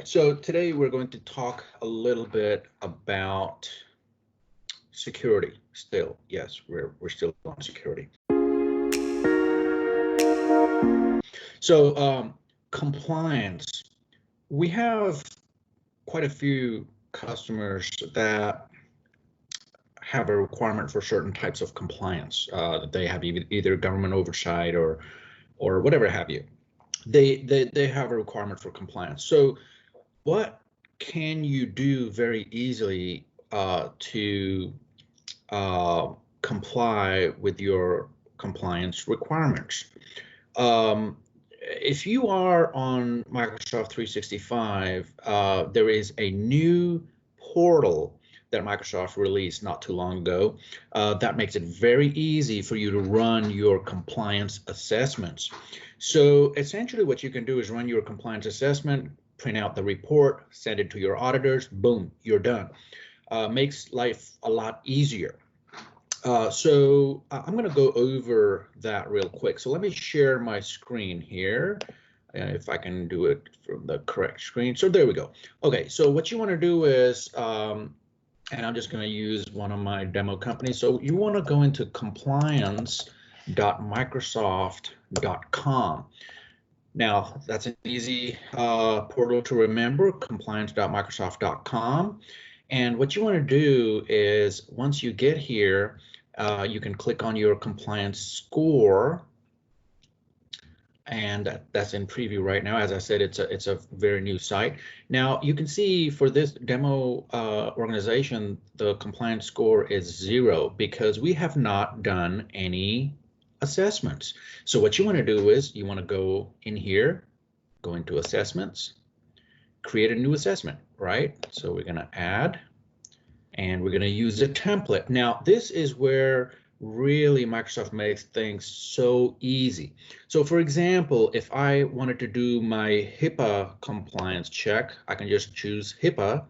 so today we're going to talk a little bit about security still. Yes, we're still on security. So compliance. We have quite a few customers that have a requirement for certain types of compliance. That they have either government oversight or whatever have you. They have a requirement for compliance. So what can you do very easily to comply with your compliance requirements? If you are on Microsoft 365, there is a new portal that Microsoft released not too long ago that makes it very easy for you to run your compliance assessments. So essentially what you can do is run your compliance assessment, print out the report, send it to your auditors, boom, you're done. Makes life a lot easier. So I'm going to go over that real quick. So let me share my screen here, if I can do it from the correct screen. So there we go. Okay, so what you want to do is, and I'm just going to use one of my demo companies. So you want to go into compliance.Microsoft.com. Now, that's an easy portal to remember, compliance.Microsoft.com. And what you want to do is, once you get here, you can click on your compliance score, and that's in preview right now. As I said, it's a very new site. Now you can see for this demo organization, the compliance score is 0 because we have not done any assessments. So what you want to do is you want to go in here, go into assessments, create a new assessment, right? So we're going to add, and we're going to use a template. Now, this is where really Microsoft makes things so easy. So for example, if I wanted to do my HIPAA compliance check, I can just choose HIPAA.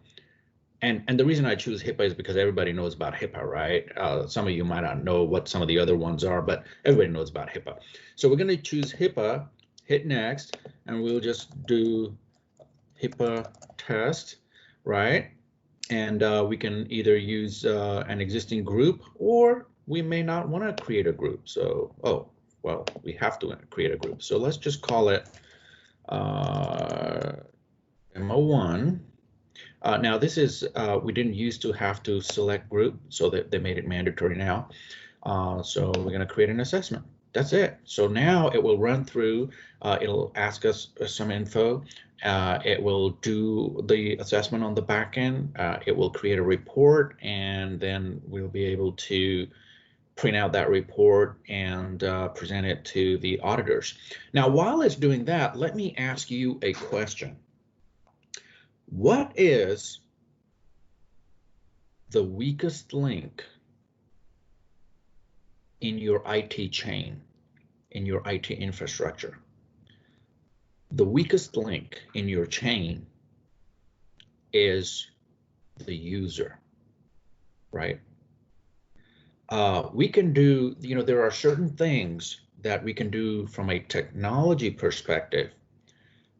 And the reason I choose HIPAA is because everybody knows about HIPAA, right? Some of you might not know what some of the other ones are, but everybody knows about HIPAA. So we're going to choose HIPAA, hit next, and we'll just do HIPAA test, right? And we can either use an existing group, or we may not want to create a group. So, oh, well, we have to create a group. So let's just call it demo 1. Now this is, we didn't used to have to select group, so that they made it mandatory now. So we're going to create an assessment. That's it. So now it will run through, it'll ask us some info. It will do the assessment on the back end. It will create a report, and then we'll be able to print out that report and present it to the auditors. Now, while it's doing that, let me ask you a question. What is the weakest link in your IT chain, in your IT infrastructure? The weakest link in your chain is the user, right? We can do, there are certain things that we can do from a technology perspective,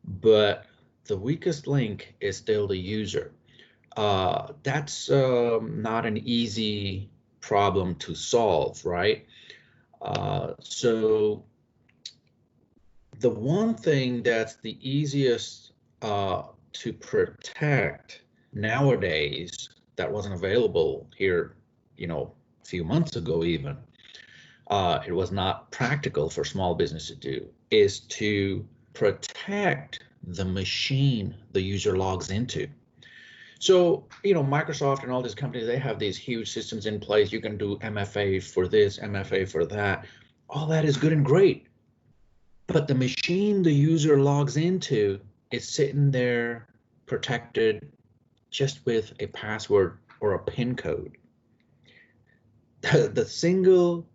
but the weakest link is still the user. That's not an easy problem to solve, right? So the one thing that's the easiest to protect nowadays that wasn't available here, a few months ago even, it was not practical for small business to do, is to protect the machine the user logs into. So, Microsoft and all these companies, they have these huge systems in place. You can do MFA for this, MFA for that. All that is good and great. But the machine the user logs into is sitting there protected just with a password or a PIN code. The single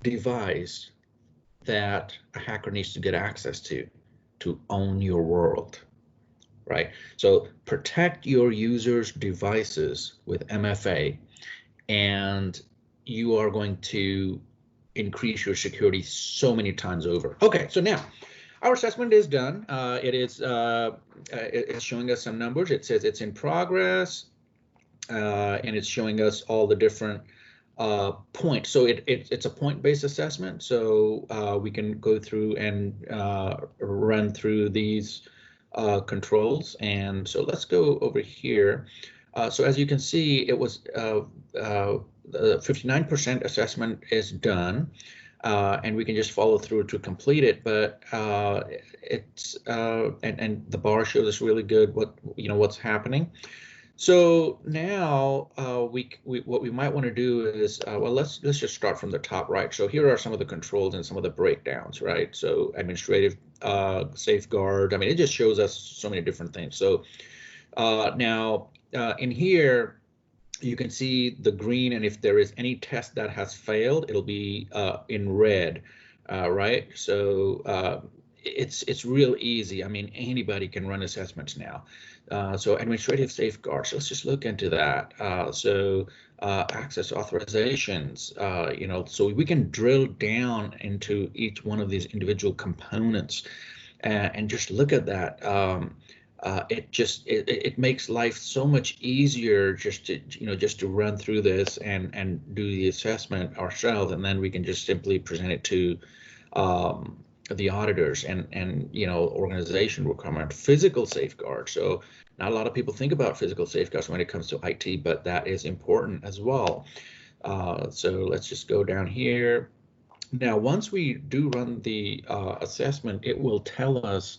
device that a hacker needs to get access to own your world, right? So protect your users' devices with MFA, and you are going to increase your security so many times over. Okay, so now our assessment is done. It's showing us some numbers. It says it's in progress, and it's showing us all the different points. So it's a point-based assessment. So we can go through and run through these controls. And so let's go over here. So as you can see, it was 59% assessment is done. And we can just follow through to complete it, but it's and the bar shows us really good what's happening. So now what we might want to do is well, let's just start from the top right. So here are some of the controls and some of the breakdowns, right? So administrative safeguard. I mean, it just shows us so many different things. So now in here, you can see the green, and if there is any test that has failed, it'll be in red, right? So it's real easy. I mean, anybody can run assessments now. So administrative safeguards, let's just look into that. So access authorizations, so we can drill down into each one of these individual components and just look at that. It makes life so much easier just to run through this and do the assessment ourselves, and then we can just simply present it to the auditors and organization requirement. Physical safeguards. So not a lot of people think about physical safeguards when it comes to IT, but that is important as well. So let's just go down here. Now, once we do run the assessment, it will tell us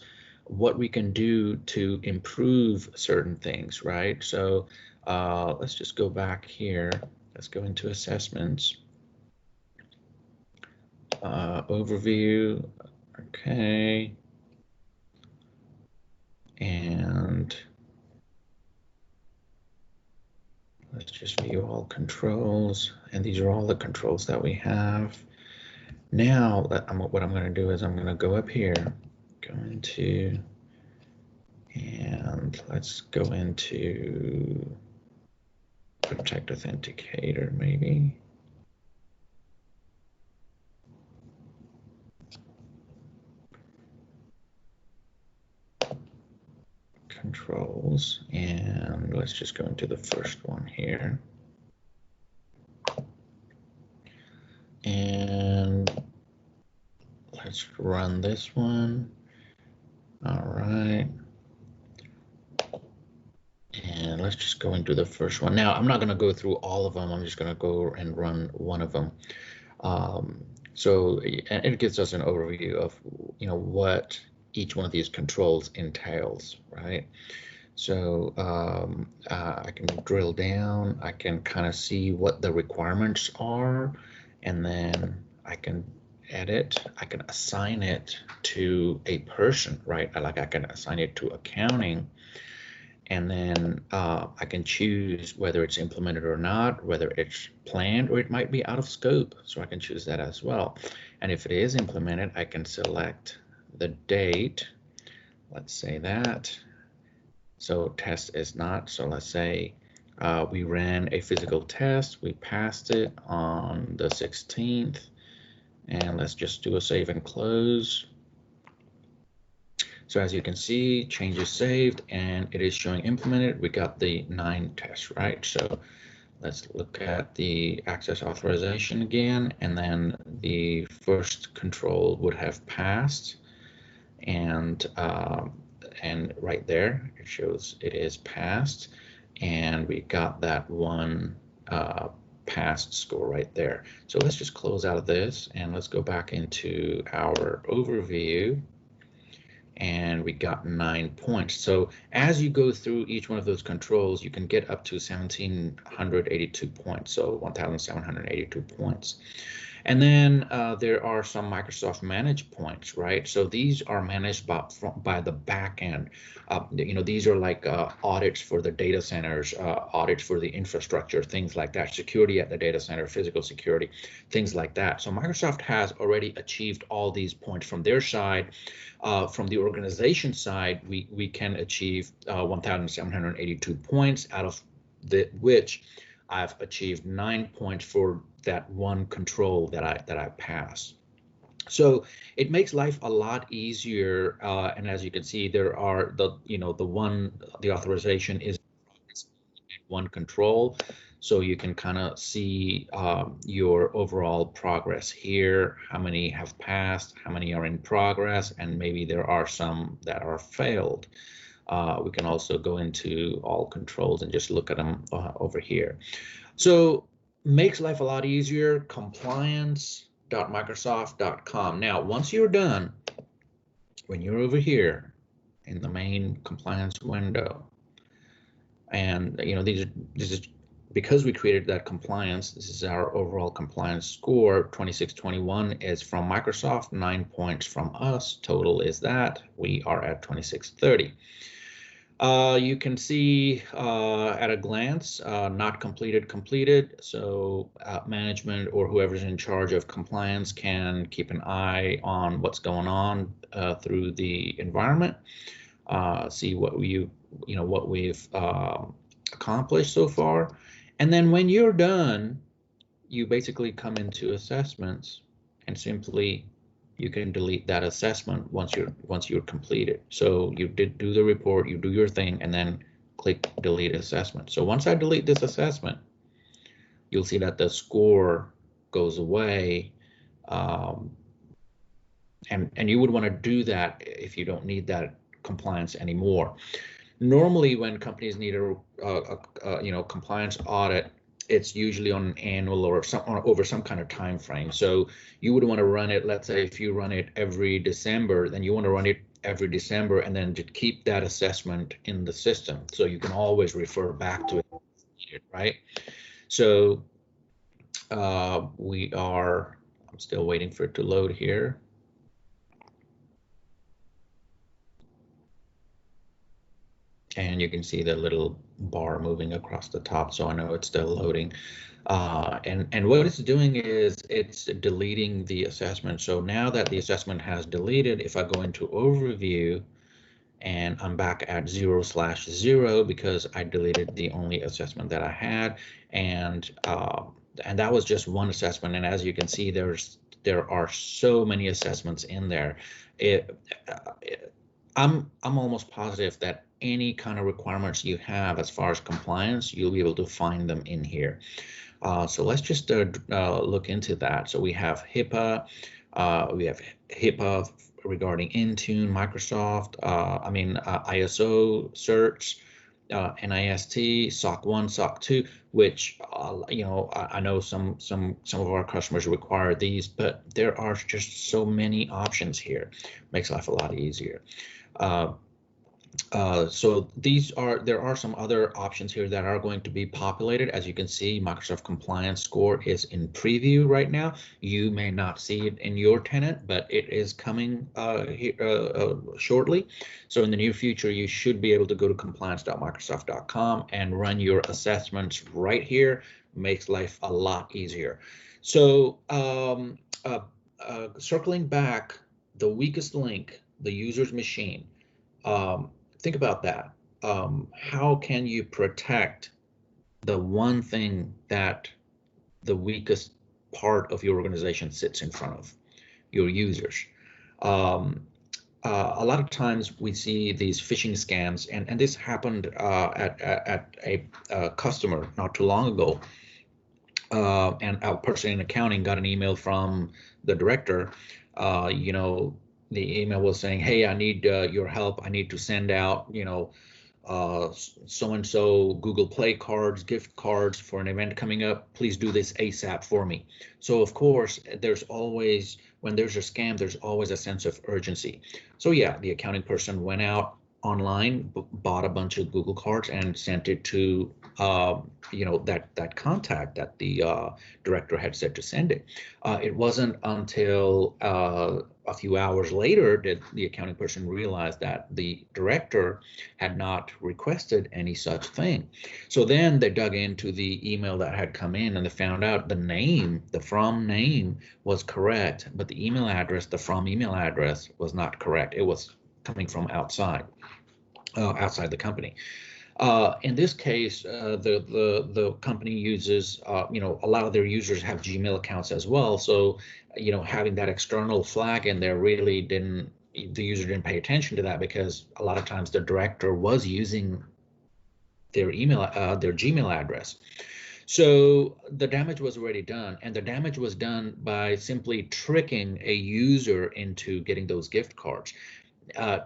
what we can do to improve certain things, right? So let's just go back here. Let's go into assessments, overview. Okay. And let's just view all controls. And these are all the controls that we have. Now, what I'm going to do is I'm going to go up here, go into, and let's go into Protect Authenticator, maybe. Controls, and let's just go into the first one here. And let's run this one. All right. And let's just go into the first one. Now, I'm not going to go through all of them. I'm just going to go and run one of them. So it gives us an overview of what each one of these controls entails, right? So I can drill down. I can kind of see what the requirements are, and then I can edit. I can assign it to a person, right? Like I can assign it to accounting. And then I can choose whether it's implemented or not, whether it's planned or it might be out of scope. So I can choose that as well. And if it is implemented, I can select the date. Let's say that. So test is not. So let's say we ran a physical test. We passed it on the 16th. And let's just do a save and close. So as you can see, changes saved, and it is showing implemented. We got the 9 tests, right? So let's look at the access authorization again, and then the first control would have passed, and right there it shows it is passed, and we got that one passed score right there. So let's just close out of this, and let's go back into our overview. And we got 9 points. So as you go through each one of those controls, you can get up to 1,782 points. So 1,782 points. And then there are some Microsoft managed points, right? So these are managed by the back end. These are like audits for the data centers, audits for the infrastructure, things like that, security at the data center, physical security, things like that. So Microsoft has already achieved all these points from their side. From the organization side, we can achieve 1,782 points, out of which I've achieved 9 points for that one control that I passed. So it makes life a lot easier. And as you can see, there are the authorization is one control. So you can kind of see your overall progress here, how many have passed, how many are in progress, and maybe there are some that are failed. We can also go into all controls and just look at them over here. So makes life a lot easier, compliance.microsoft.com. Now, once you're done, when you're over here in the main compliance window, and this is because we created that compliance. This is our overall compliance score. 2621 is from Microsoft, 9 points from us. Total is that we are at 2630. You can see at a glance, not completed, completed. So management or whoever's in charge of compliance can keep an eye on what's going on through the environment, see what what we've accomplished so far. And then when you're done, you basically come into assessments and simply you can delete that assessment once you're completed. So you did do the report, you do your thing, and then click delete assessment. So once I delete this assessment, you'll see that the score goes away. And you would want to do that if you don't need that compliance anymore. Normally, when companies need a compliance audit, it's usually on an annual or over some kind of time frame. So you would want to run it. Let's say if you run it every December, then you want to run it every December and then just keep that assessment in the system so you can always refer back to it, right? So I'm still waiting for it to load here. And you can see the little bar moving across the top, so I know it's still loading. And what it's doing is it's deleting the assessment. So now that the assessment has deleted, if I go into overview and I'm back at 0/0 because I deleted the only assessment that I had, and that was just one assessment. And as you can see, there are so many assessments in there. I'm almost positive that any kind of requirements you have as far as compliance, you'll be able to find them in here. So let's just look into that. So we have HIPAA, regarding Intune, Microsoft, ISO certs, NIST, SOC 1, SOC 2, which I know some of our customers require these, but there are just so many options here. Makes life a lot easier. So there are some other options here that are going to be populated. As you can see, Microsoft Compliance Score is in preview right now. You may not see it in your tenant, but it is coming shortly. So in the near future, you should be able to go to compliance.microsoft.com and run your assessments right here. Makes life a lot easier. So circling back, the weakest link, the user's machine. Think about that. How can you protect the one thing that the weakest part of your organization sits in front of, your users? A lot of times we see these phishing scams, and this happened at a customer not too long ago. And a person in accounting got an email from the director. The email was saying, "Hey, I need your help. I need to send out, so-and-so Google Play cards, gift cards for an event coming up. Please do this ASAP for me." So of course, when there's a scam, there's always a sense of urgency. So yeah, the accounting person went out online, bought a bunch of Google cards and sent it to that contact that the director had said to send it. It wasn't until a few hours later that the accounting person realized that the director had not requested any such thing. So then they dug into the email that had come in and they found out the from name was correct, but the email address, the from email address was not correct. It was coming from outside the company. In this case, the company uses, a lot of their users have Gmail accounts as well. So, having that external flag in there really didn't, the user didn't pay attention to that, because a lot of times the director was using their their Gmail address. So the damage was already done, and the damage was done by simply tricking a user into getting those gift cards.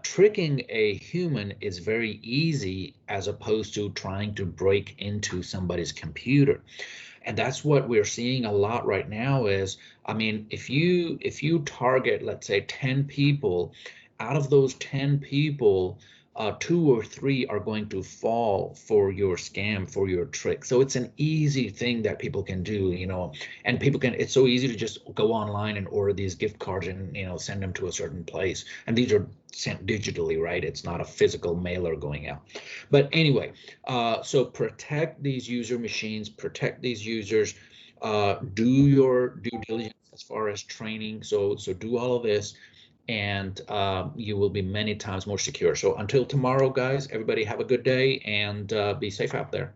Tricking a human is very easy, as opposed to trying to break into somebody's computer. And that's what we're seeing a lot right now is, I mean, if you target, let's say, 10 people, out of those 10 people, 2 or 3 are going to fall for your scam, for your trick. So it's an easy thing that people can do, and people can, it's so easy to just go online and order these gift cards and, send them to a certain place. And these are sent digitally, right? It's not a physical mailer going out. But anyway, so protect these user machines, protect these users, do your due diligence as far as training. So do all of this, and you will be many times more secure. So until tomorrow, guys, everybody have a good day, and be safe out there.